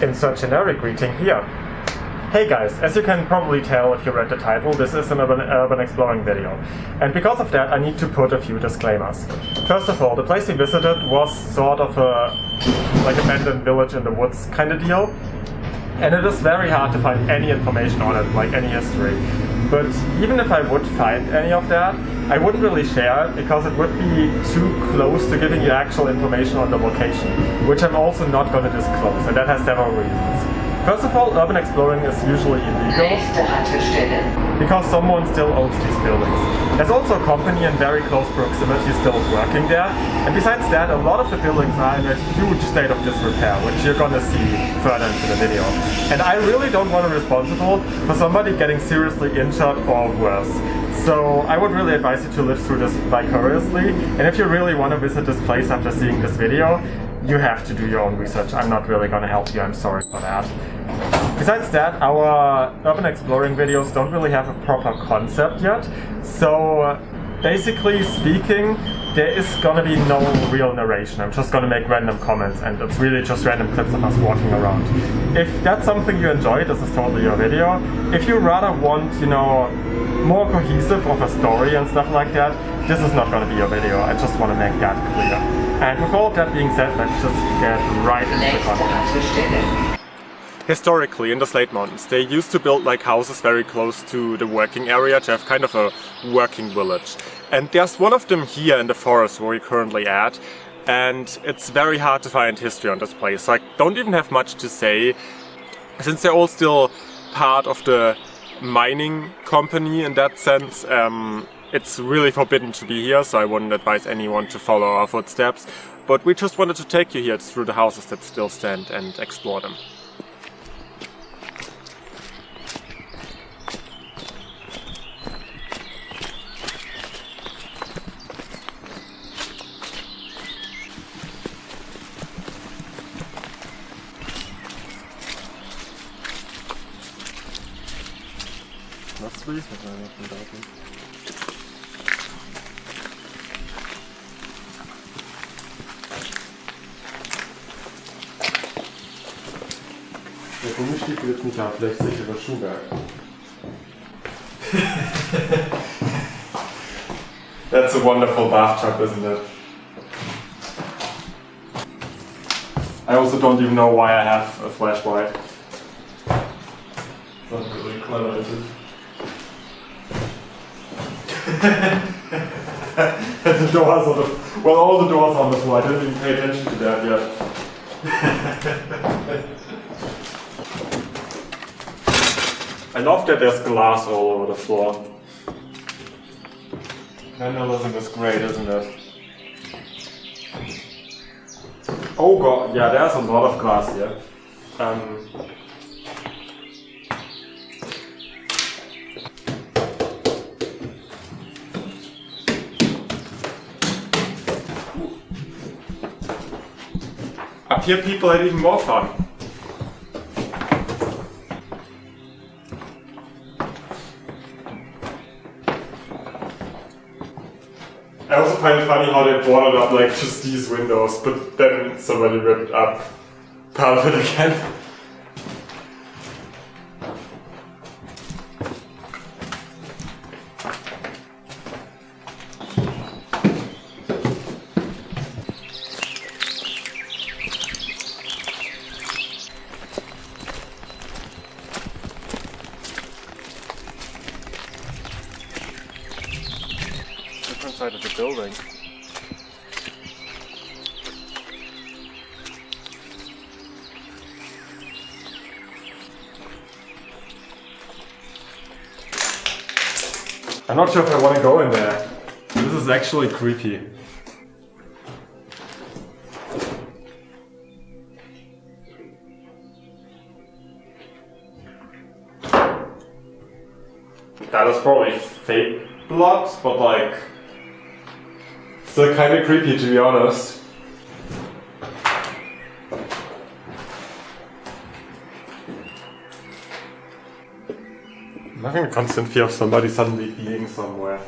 insert generic greeting here. Hey guys, as you can probably tell if you read the title, this is an urban exploring video. And because of that I need to put a few disclaimers. First of all, the place we visited was sort of a like abandoned village in the woods kind of deal. And it is very hard to find any information on it, like any history. But even if I would find any of that, I wouldn't really share it because it would be too close to giving you actual information on the location, which I'm also not going to disclose, and that has several reasons. First of all, urban exploring is usually illegal because someone still owns these buildings. There's also a company in very close proximity still working there, and besides that, a lot of the buildings are in a huge state of disrepair, which you're gonna see further into the video. And I really don't want to be responsible for somebody getting seriously injured or worse. So I would really advise you to live through this vicariously, and if you really want to visit this place after seeing this video, you have to do your own research. I'm not really going to help you, I'm sorry for that. Besides that, our urban exploring videos don't really have a proper concept yet, so basically speaking, there is going to be no real narration. I'm just going to make random comments, and it's really just random clips of us walking around. If that's something you enjoy, this is totally your video. If you rather want, you know, more cohesive of a story and stuff like that, this is not going to be your video. I just want to make that clear. And with all of that being said, let's just get right into the content. Historically, in the Slate Mountains, they used to build like houses very close to the working area to have kind of a working village. And there's one of them here in the forest where we're currently at, and it's very hard to find history on this place. So I don't even have much to say, since they're all still part of the mining company in that sense. It's really forbidden to be here, so I wouldn't advise anyone to follow our footsteps. But we just wanted to take you here through the houses that still stand and explore them. Was will ich mit meiner Daten? Der Gummistiefel jetzt nicht da, vielleicht sicherer Schuhwerk. That's a wonderful bathtub, isn't it? I also don't even know why I have a flashlight. Not really clever, is it? And the doors on the... Well, all the doors on the floor. I didn't even pay attention to that yet. I love that there's glass all over the floor. Vandalism is great, isn't it? Oh god, yeah, there's a lot of glass here. Up here people had even more fun. I also find it funny how they boarded up like just these windows, but then somebody ripped up part of it again. Different side of the building. I'm not sure if I want to go in there. This is actually creepy. That is probably fake blood, but like still kind of creepy, to be honest. I'm having a constant fear of somebody suddenly being somewhere.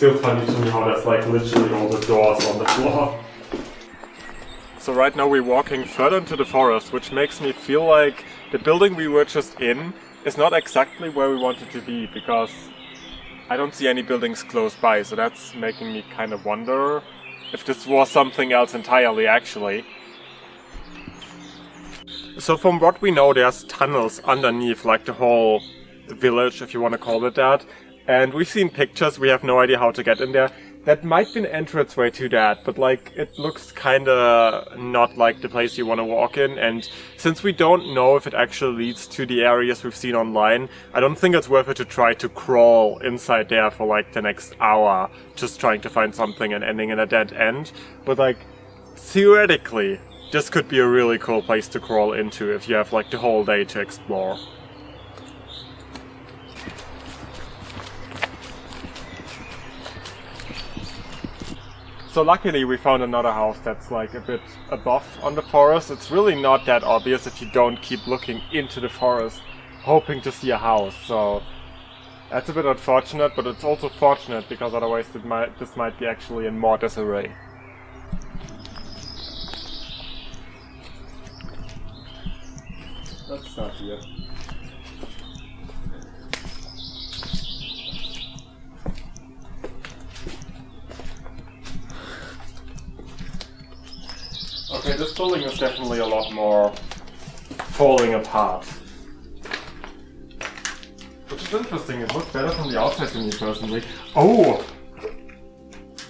still funny to me how there's like literally all the doors on the floor. So right now we're walking further into the forest, which makes me feel like the building we were just in is not exactly where we wanted to be, because I don't see any buildings close by, so that's making me kind of wonder if this was something else entirely actually. So from what we know, there's tunnels underneath like the whole village, if you want to call it that. And we've seen pictures, we have no idea how to get in there. That might be an entranceway to that, but like it looks kinda not like the place you want to walk in, and since we don't know if it actually leads to the areas we've seen online, I don't think it's worth it to try to crawl inside there for like the next hour, just trying to find something and ending in a dead end. But like, theoretically, this could be a really cool place to crawl into if you have like the whole day to explore. So luckily we found another house that's like a bit above on the forest. It's really not that obvious if you don't keep looking into the forest hoping to see a house. So that's a bit unfortunate, but it's also fortunate because otherwise this might be actually in more disarray. Let's start here. Okay, this building is definitely a lot more falling apart. Which is interesting, it looks better from the outside to me personally. Oh!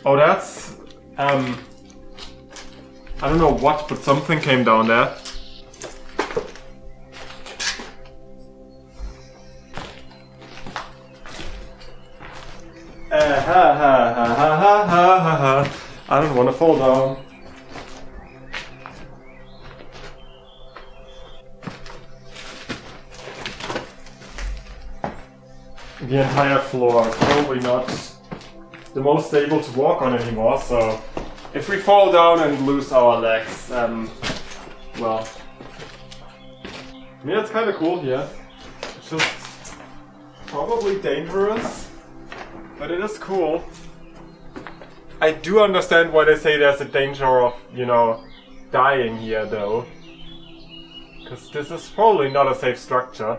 Oh, that's... I don't know what, but something came down there. I don't want to fall down. The entire floor is probably not the most stable to walk on anymore, so if we fall down and lose our legs, well, I mean, it's kind of cool here. It's just probably dangerous, but it is cool. I do understand why they say there's a danger of, you know, dying here though, because this is probably not a safe structure.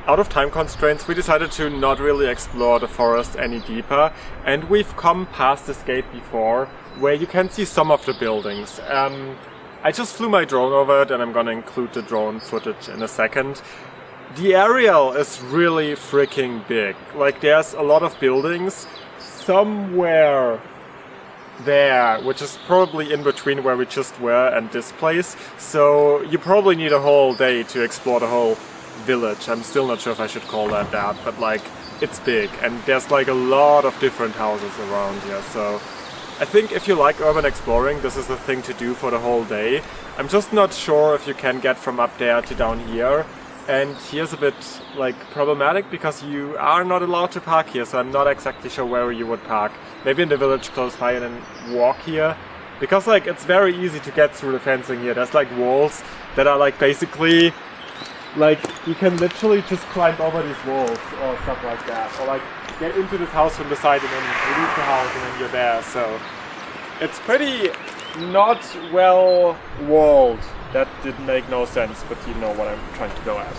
Out of time constraints, we decided to not really explore the forest any deeper, and we've come past this gate before, where you can see some of the buildings. I just flew my drone over it, and I'm gonna include the drone footage in a second. The area is really freaking big. Like, there's a lot of buildings somewhere there, which is probably in between where we just were and this place, so you probably need a whole day to explore the whole village. I'm still not sure if I should call that that, but like, it's big and there's like a lot of different houses around here, so I think if you like urban exploring, this is the thing to do for the whole day. I'm just not sure if you can get from up there to down here, and here's a bit like problematic because you are not allowed to park here, so I'm not exactly sure where you would park. Maybe in the village close by and then walk here, because like it's very easy to get through the fencing here. There's like walls that are like basically like, you can literally just climb over these walls or stuff like that. Or like, get into this house from the side and then leave the house and then you're there. So, it's pretty not well walled. That didn't make no sense, but you know what I'm trying to go at.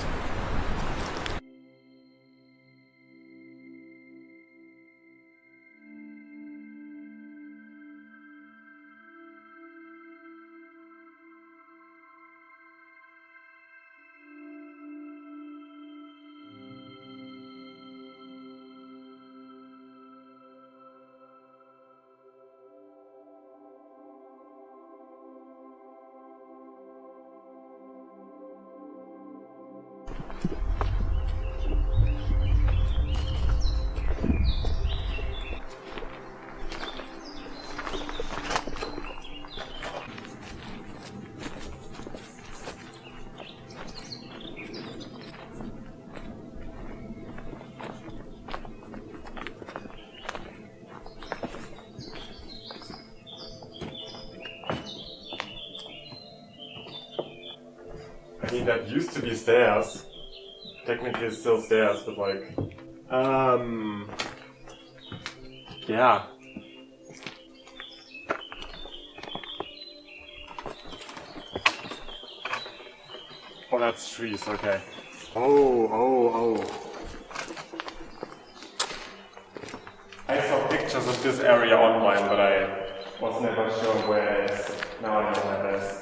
mean, that used to be stairs. Technically it's still stairs, but like... yeah. Oh, that's trees, okay. Oh. I saw pictures of this area online, but I was never sure where it is. Now I know where it is.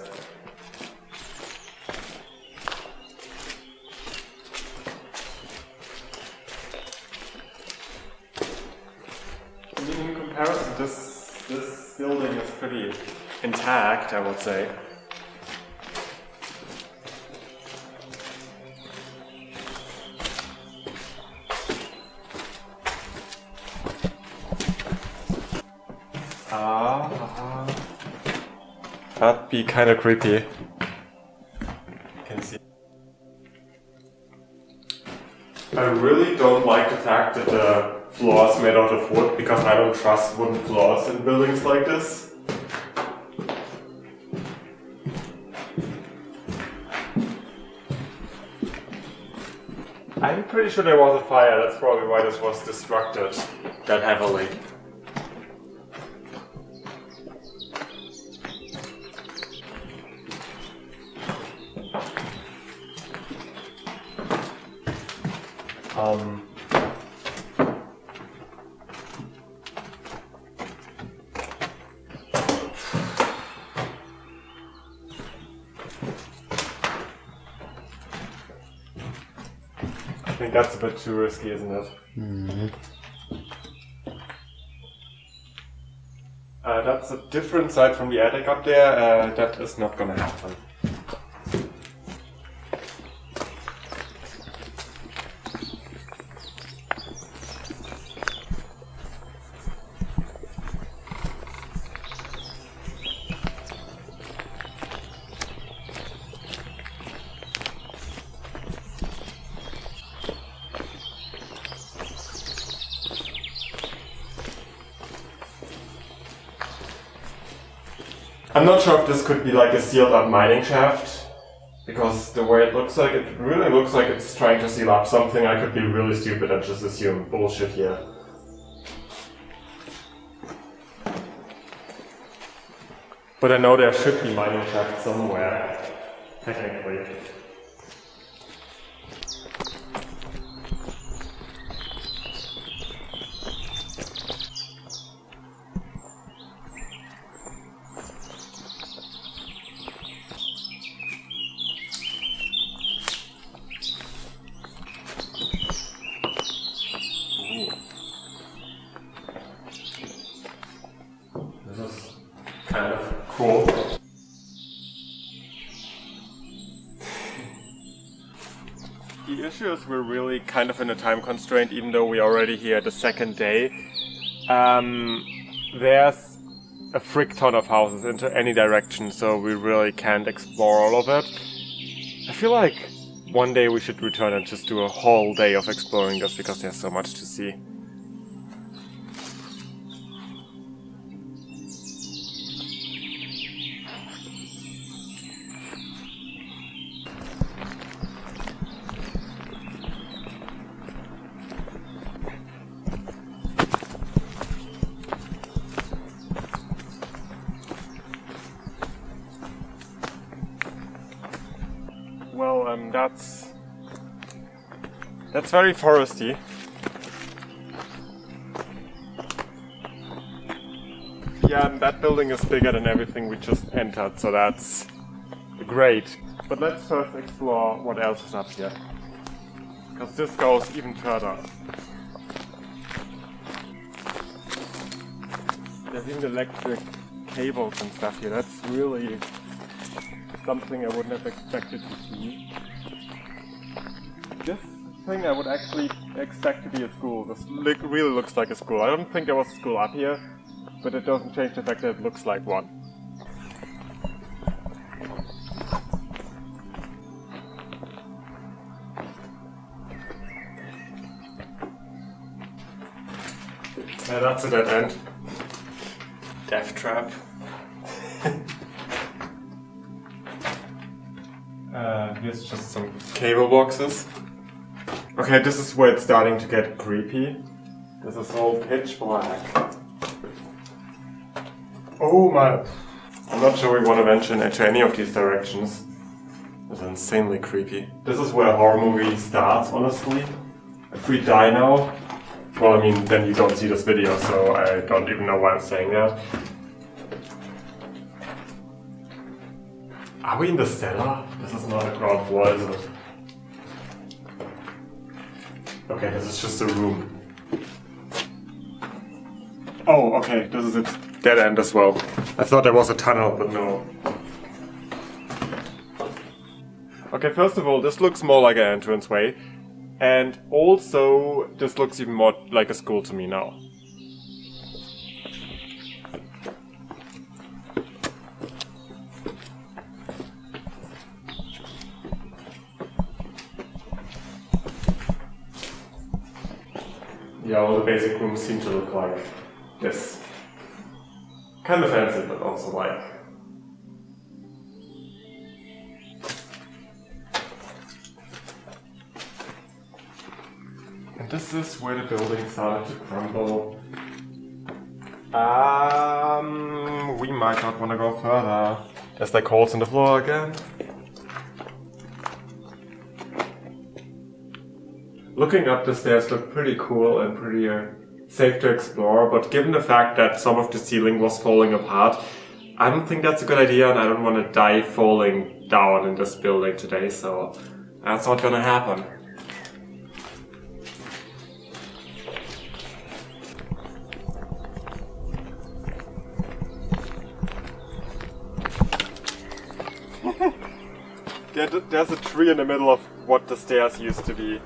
In comparison, this building is pretty intact, I would say. That'd be kind of creepy. You can see. I really don't like the fact that the floor is made out of wood, because I don't trust wooden floors in buildings like this. I'm pretty sure there was a fire, that's probably why this was destructed that heavily. I think that's a bit too risky, isn't it? Mm-hmm. That's a different side from the attic up there. That is not gonna happen. I'm not sure if this could be like a sealed up mining shaft, because the way it looks like, it really looks like it's trying to seal up something. I could be really stupid and just assume bullshit here. But I know there should be mining shafts somewhere, technically. Kind of cool. The issue is we're really kind of in a time constraint, even though we're already here the second day. There's a frick ton of houses into any direction, so we really can't explore all of it. I feel like one day we should return and just do a whole day of exploring this, because there's so much to see. Well, that's very foresty. Yeah, and that building is bigger than everything we just entered, so that's great. But let's first explore what else is up here, because this goes even further. There's even electric cables and stuff here. That's really something I wouldn't have expected to see. This thing I would actually expect to be a school. This really looks like a school. I don't think there was a school up here, but it doesn't change the fact that it looks like one. Yeah, that's a dead end. Death trap. Here's just some cable boxes. Okay, this is where it's starting to get creepy. This is all pitch black. Oh my... I'm not sure we want to venture into any of these directions. It's insanely creepy. This is where a horror movie starts, honestly. If we die now... Well, I mean, then you don't see this video, so I don't even know why I'm saying that. Are we in the cellar? This is not a ground floor, is it? Okay, this is just a room. Oh, okay, this is a dead end as well. I thought there was a tunnel, but no. Okay, first of all, this looks more like an entranceway. And also, this looks even more like a school to me now. Yeah, all the basic rooms seem to look like this. Kind of fancy, but also like... And this is where the building started to crumble. We might not want to go further. There's like holes in the floor again. Looking up the stairs looked pretty cool and pretty safe to explore, but given the fact that some of the ceiling was falling apart, I don't think that's a good idea, and I don't want to die falling down in this building today, so that's not gonna happen. There's a tree in the middle of what the stairs used to be.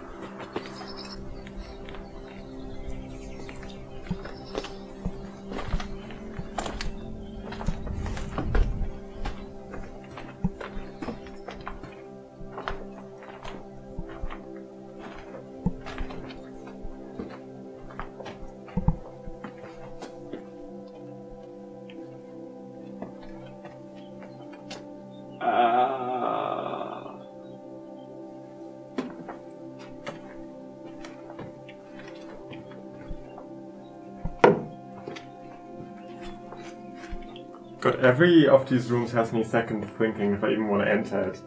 God, every of these rooms has me second thinking if I even want to enter it.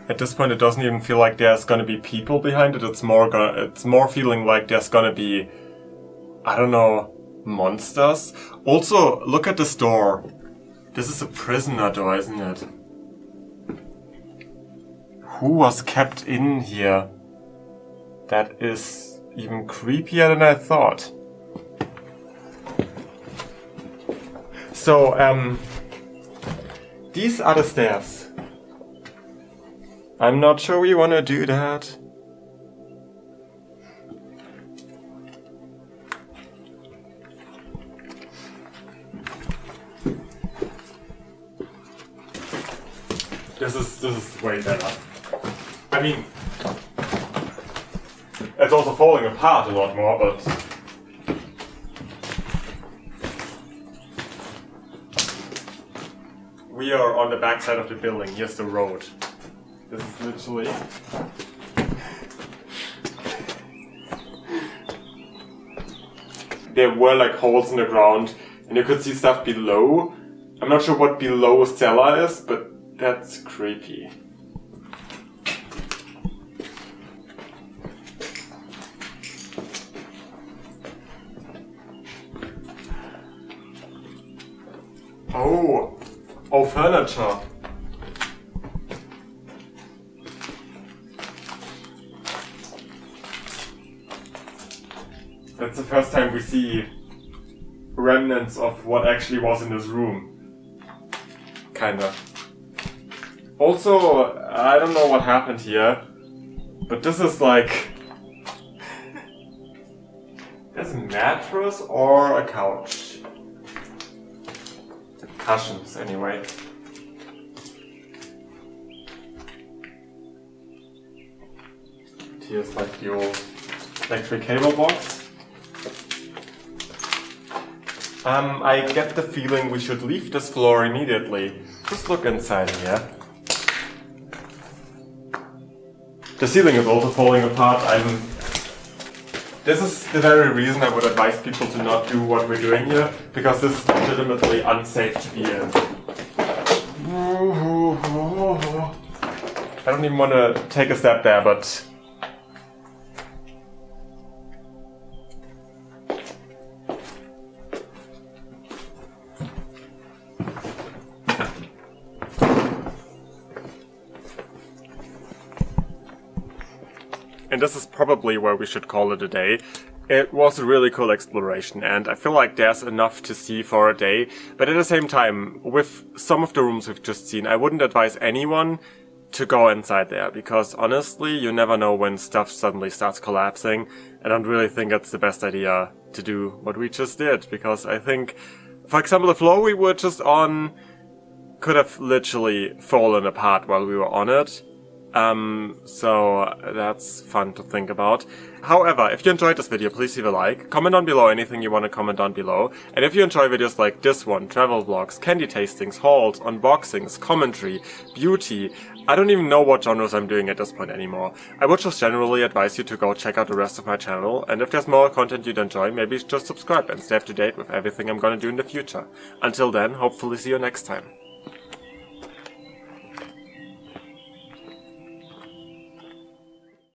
At this point, it doesn't even feel like there's gonna be people behind it. It's more feeling like there's gonna be, I don't know, monsters. Also, look at this door. This is a prisoner door, isn't it? Who was kept in here? That is even creepier than I thought. So, these are the stairs. I'm not sure we want to do that. This is way better. I mean, it's also falling apart a lot more, but... We are on the back side of the building. Here's the road. This is literally... There were like holes in the ground and you could see stuff below. I'm not sure what below cellar is, but that's creepy. Oh, furniture. That's the first time we see remnants of what actually was in this room. Kinda. Also, I don't know what happened here, but this is like... There's a mattress or a couch. Cushions, anyway. Here's like the old electric cable box. I get the feeling we should leave this floor immediately. just look inside here. The ceiling is also falling apart. This is the very reason I would advise people to not do what we're doing here, because this is legitimately unsafe to be in. I don't even want to take a step there, but... And this is probably where we should call it a day. It was a really cool exploration, and I feel like there's enough to see for a day, but at the same time, with some of the rooms we've just seen, I wouldn't advise anyone to go inside there, because honestly, you never know when stuff suddenly starts collapsing. I don't really think it's the best idea to do what we just did, because I think, for example, the floor we were just on could have literally fallen apart while we were on it. So that's fun to think about. However, if you enjoyed this video, please leave a like, comment down below anything you want to comment down below, and if you enjoy videos like this one, travel vlogs, candy tastings, hauls, unboxings, commentary, beauty, I don't even know what genres I'm doing at this point anymore. I would just generally advise you to go check out the rest of my channel, and if there's more content you'd enjoy, maybe just subscribe and stay up to date with everything I'm gonna do in the future. Until then, hopefully see you next time.